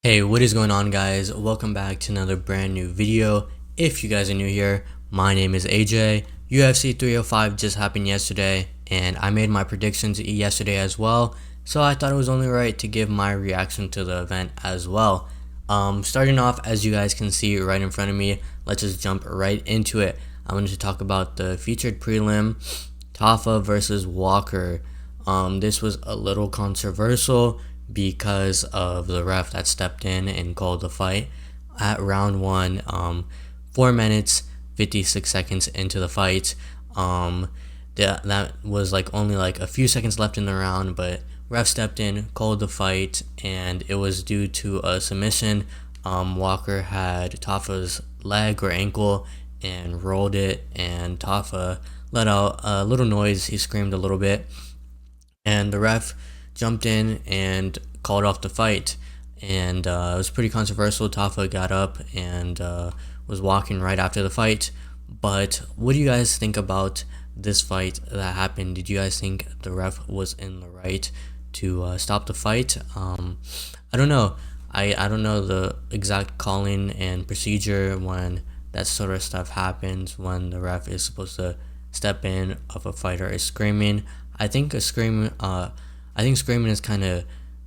Hey, what is going on, guys? Welcome back to another brand new video. If you guys are new here, my name is AJ. UFC 305 just happened yesterday, and I made my predictions yesterday as well, so I thought it was only right to give my reaction to the event as well. Starting off, as you guys can see right in front of me, let's just jump right into it. I wanted to talk about the featured prelim, Tafa versus Walker. This was a little controversial because of the ref that stepped in and called the fight at round one, 4 minutes 56 seconds into the fight. That was like only like a few seconds left in the round, but ref stepped in, called the fight, and it was due to a submission. Walker had Tafa's leg or ankle and rolled it, and Tafa let out a little noise. He screamed a little bit, and the ref jumped in and called off the fight. And it was pretty controversial. Tafa got up and was walking right after the fight. But what do you guys think about this fight that happened? Did you guys think the ref was in the right to stop the fight? I don't know. I don't know the exact calling and procedure when that sort of stuff happens, when the ref is supposed to step in if a fighter is screaming. I think screaming is kind of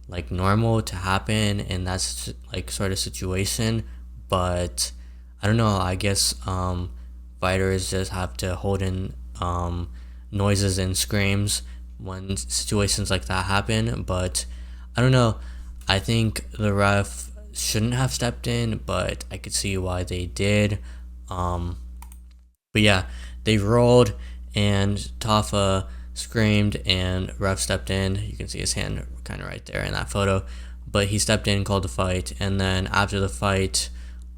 like normal to happen in that like sort of situation, but I don't know. I guess fighters just have to hold in noises and screams when situations like that happen. But I don't know. I think the ref shouldn't have stepped in, but I could see why they did. But yeah, they rolled and Tafa screamed and ref stepped in. You can see his hand kind of right there in that photo. But he stepped in, called the fight, and then after the fight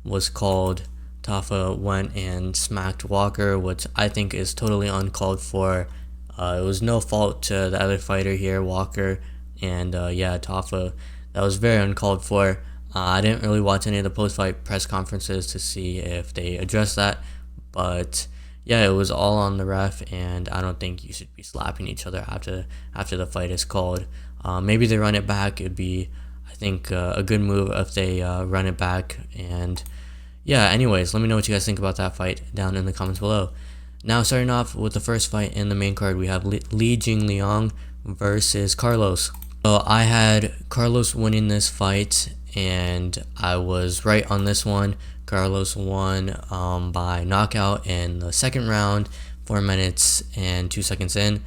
was called, Tafa went and smacked Walker, which I think is totally uncalled for. It was no fault to the other fighter here, Walker, and yeah, Tafa. That was very uncalled for. I didn't really watch any of the post-fight press conferences to see if they addressed that, but yeah, it was all on the ref, and I don't think you should be slapping each other after the fight is called. Maybe they run it back. It'd be, I think, a good move if they run it back. And yeah, anyways, let me know what you guys think about that fight down in the comments below. Now, starting off with the first fight in the main card, we have Li Jingliang versus Carlos. So I had Carlos winning this fight, and I was right on this one. Carlos won by knockout in the second round, 4 minutes and 2 seconds in.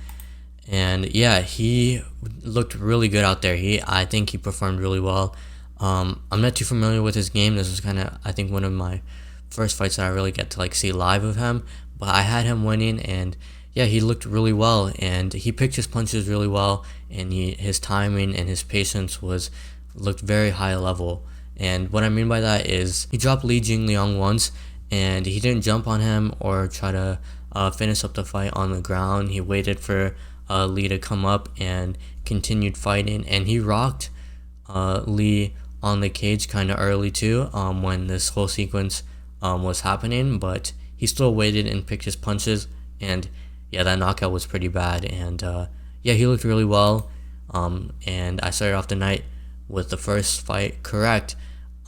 And yeah, he looked really good out there. I think he performed really well. I'm not too familiar with his game. This was kind of, I think, one of my first fights that I really get to like see live of him. But I had him winning, and yeah, he looked really well, and he picked his punches really well, and his timing and his patience looked very high level. And what I mean by that is he dropped Li Jingliang once, and he didn't jump on him or try to finish up the fight on the ground. He waited for Li to come up and continued fighting, and he rocked Li on the cage kind of early too, when this whole sequence was happening, but he still waited and picked his punches, and yeah, that knockout was pretty bad. And yeah, he looked really well, and I started off the night with the first fight correct.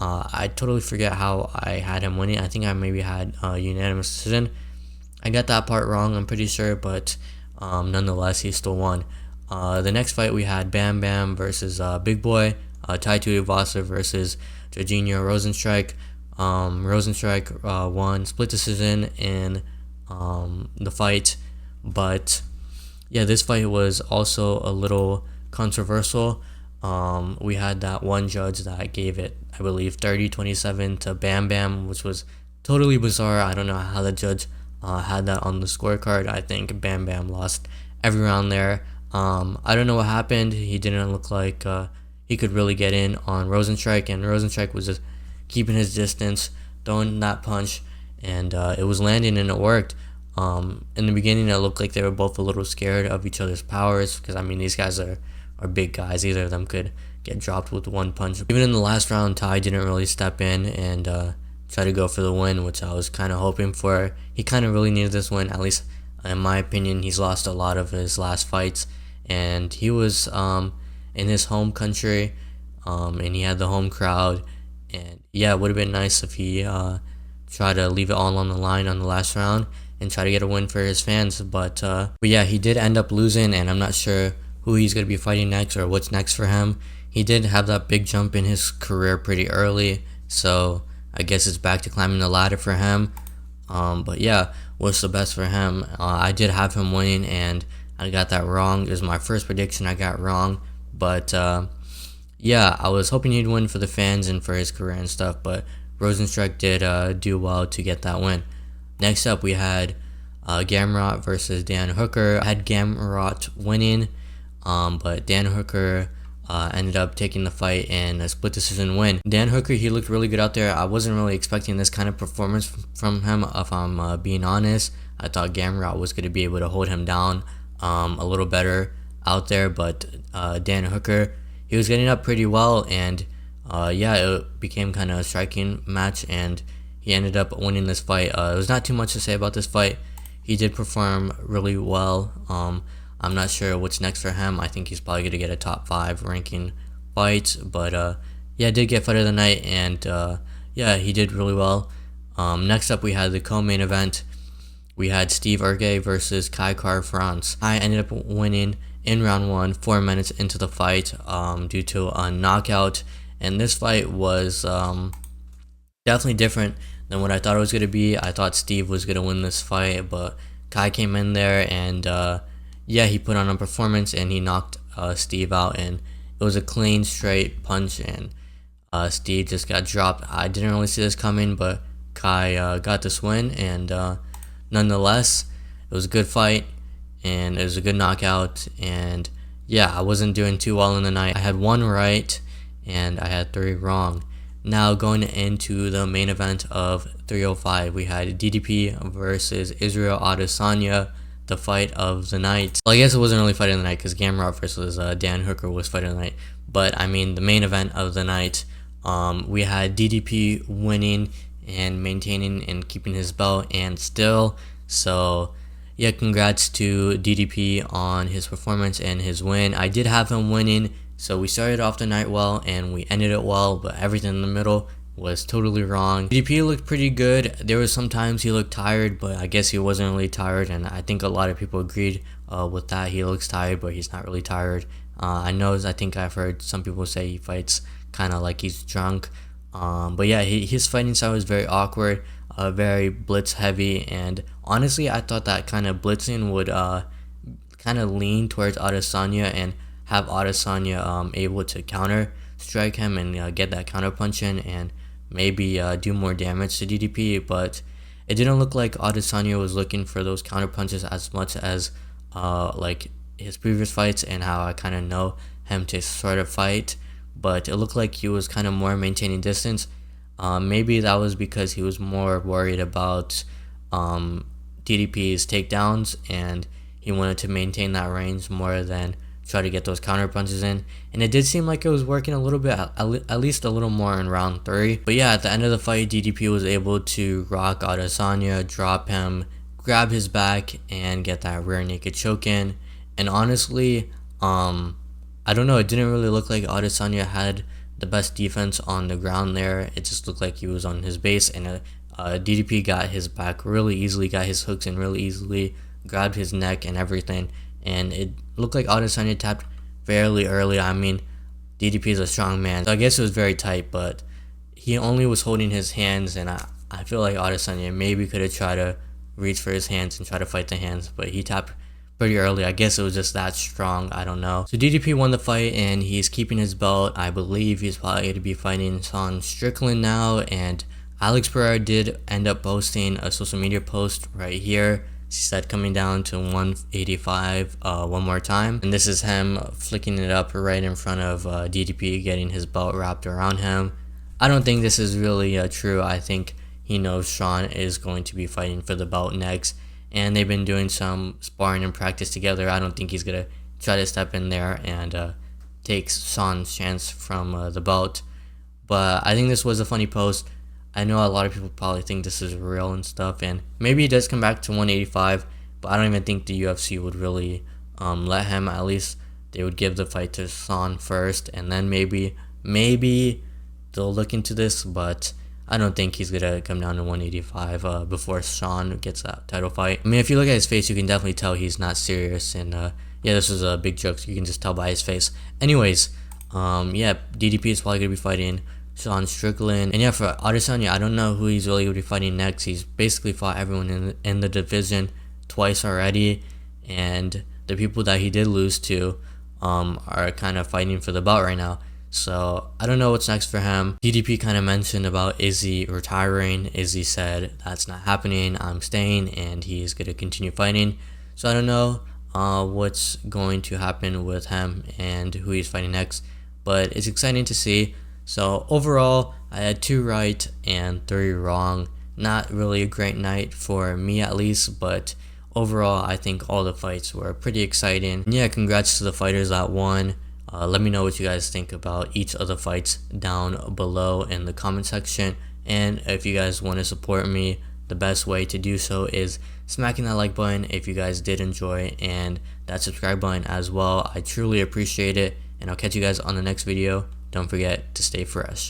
I totally forget how I had him winning. I think I maybe had a unanimous decision. I got that part wrong, I'm pretty sure, but nonetheless, he still won. The next fight we had Bam Bam versus Big Boy, Tai Tuivasa versus Jorginho Rosenstrike. Rosenstrike won split decision in the fight, but yeah, this fight was also a little controversial. We had that one judge that gave it, I believe, 30-27 to Bam Bam, which was totally bizarre. I don't know how the judge had that on the scorecard. I think Bam Bam lost every round there. I don't know what happened. He didn't look like he could really get in on Rosenstrike, and Rosenstrike was just keeping his distance, throwing that punch, and it was landing, and it worked. In the beginning, it looked like they were both a little scared of each other's powers, because I mean, these guys are big guys. Either of them could get dropped with one punch. Even in the last round, Ty didn't really step in and try to go for the win, which I was kind of hoping for. He kind of really needed this win, at least in my opinion. He's lost a lot of his last fights, and he was in his home country and he had the home crowd. And yeah, it would have been nice if he tried to leave it all on the line on the last round and try to get a win for his fans. But yeah, he did end up losing, and I'm not sure who he's going to be fighting next or what's next for him. He did have that big jump in his career pretty early, so I guess it's back to climbing the ladder for him. But yeah, what's the best for him? I did have him winning, and I got that wrong. It was my first prediction I got wrong. But yeah, I was hoping he'd win for the fans and for his career and stuff, but Rosenstruck did do well to get that win. Next up, we had Gamrot versus Dan Hooker. I had Gamrot winning, but Dan Hooker ended up taking the fight and a split decision win. Dan Hooker, he looked really good out there. I wasn't really expecting this kind of performance from him, if I'm being honest. I thought Gamrot was going to be able to hold him down a little better out there, but Dan Hooker, he was getting up pretty well, and yeah, it became kind of a striking match, and he ended up winning this fight. There was not too much to say about this fight. He did perform really well. I'm not sure what's next for him. I think he's probably going to get a top 5 ranking fight, but yeah, did get fight of the night, and yeah, he did really well. Next up, we had the co-main event. We had Steve Urge versus Kai Kara-France. I ended up winning in round 1, 4 minutes into the fight, due to a knockout, and this fight was definitely different than what I thought it was going to be. I thought Steve was going to win this fight, but Kai came in there, and yeah, he put on a performance, and he knocked Steve out, and it was a clean, straight punch, and Steve just got dropped. I didn't really see this coming, but Kai got this win, and nonetheless, it was a good fight, and it was a good knockout, and yeah, I wasn't doing too well in the night. I had 1 right, and I had 3 wrong. Now, going into the main event of 305, we had DDP versus Israel Adesanya, the fight of the night. Well, I guess it wasn't really fight of the night because Gamrot versus Dan Hooker was fight of the night. But, I mean, the main event of the night, we had DDP winning and maintaining and keeping his belt and still. So, yeah, congrats to DDP on his performance and his win. I did have him winning. So we started off the night well, and we ended it well, but everything in the middle was totally wrong. DDP looked pretty good. There was sometimes he looked tired, but I guess he wasn't really tired, and I think a lot of people agreed with that. He looks tired, but he's not really tired. I think I've heard some people say he fights kind of like he's drunk. But yeah, his fighting style was very awkward, very blitz heavy, and honestly, I thought that kind of blitzing would kind of lean towards Adesanya and have Adesanya able to counter strike him and get that counter punch in and maybe do more damage to DDP, but it didn't look like Adesanya was looking for those counter punches as much as like his previous fights and how I kind of know him to sort of fight, but it looked like he was kind of more maintaining distance. Maybe that was because he was more worried about DDP's takedowns, and he wanted to maintain that range more than try to get those counter punches in, and it did seem like it was working a little bit, at least a little more in round 3. But yeah, at the end of the fight, DDP was able to rock Adesanya, drop him, grab his back, and get that rear naked choke in. And honestly, I don't know, it didn't really look like Adesanya had the best defense on the ground there. It just looked like he was on his base, and DDP got his back really easily, got his hooks in really easily, grabbed his neck and everything, and it looked like Adesanya tapped fairly early. I mean, DDP is a strong man, so I guess it was very tight, but he only was holding his hands, and I feel like Adesanya maybe could have tried to reach for his hands and try to fight the hands, but he tapped pretty early. I guess it was just that strong. I don't know. So DDP won the fight, and he's keeping his belt. I believe he's probably going to be fighting Sean Strickland now, and Alex Pereira did end up posting a social media post right here. She said coming down to 185 one more time, and this is him flicking it up right in front of DDP, getting his belt wrapped around him. I don't think this is really true. I think he knows Sean is going to be fighting for the belt next, and they've been doing some sparring and practice together. I don't think he's gonna try to step in there and take Sean's chance from the belt. But I think this was a funny post. I know a lot of people probably think this is real and stuff, and maybe he does come back to 185, but I don't even think the UFC would really let him. At least they would give the fight to Sean first, and then maybe maybe they'll look into this, but I don't think he's gonna come down to 185 before Sean gets that title fight. I mean, if you look at his face, you can definitely tell he's not serious, and yeah, this was a big joke. You can just tell by his face. Anyways, yeah, DDP is probably gonna be fighting Sean Strickland, and yeah, for Adesanya, I don't know who he's really gonna be fighting next. He's basically fought everyone in the division twice already, and the people that he did lose to are kind of fighting for the belt right now. So I don't know what's next for him. DDP kind of mentioned about Izzy retiring. Izzy said that's not happening, I'm staying, and he's going to continue fighting. So I don't know what's going to happen with him and who he's fighting next, but it's exciting to see. So overall, I had 2 right and 3 wrong. Not really a great night for me at least, but overall I think all the fights were pretty exciting. And yeah, congrats to the fighters that won. Let me know what you guys think about each of the fights down below in the comment section. And if you guys want to support me, the best way to do so is smacking that like button if you guys did enjoy, and that subscribe button as well. I truly appreciate it, and I'll catch you guys on the next video. Don't forget to stay fresh.